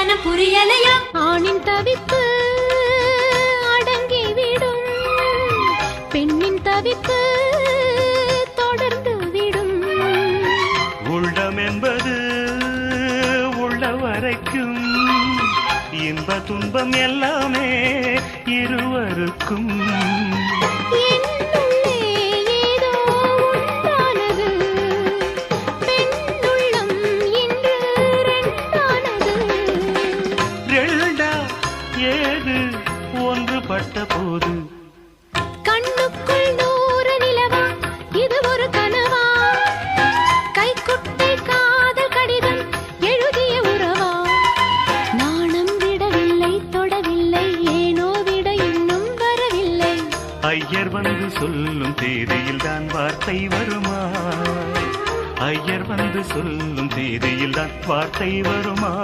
மனம் புரியலையா? ஆணின் தவிப்பு அடங்கிவிடும், பெண்ணின் தவிப்பு தொடர்ந்து விடும். உள்ளம் என்பது உள்ள வரைக்கும், இன்ப துன்பம் எல்லாமே இருவருக்கும். ஏது ஒன்றுபட்ட போது கண்ணுக்குள் நூறு நிலவா, இது ஒரு கனவா? கைக்குட்டை காதல் கடிதம் எழுதிய உறவா? நாணம் விடவில்லை, தொடவில்லை, ஏனோ விட இன்னும் வரவில்லை. ஐயர் வந்து சொல்லும் தேதியில் தான் வார்த்தை வருமா? ஐயர் வந்து சொல்லும் தேதியில் தான் வார்த்தை வருமா?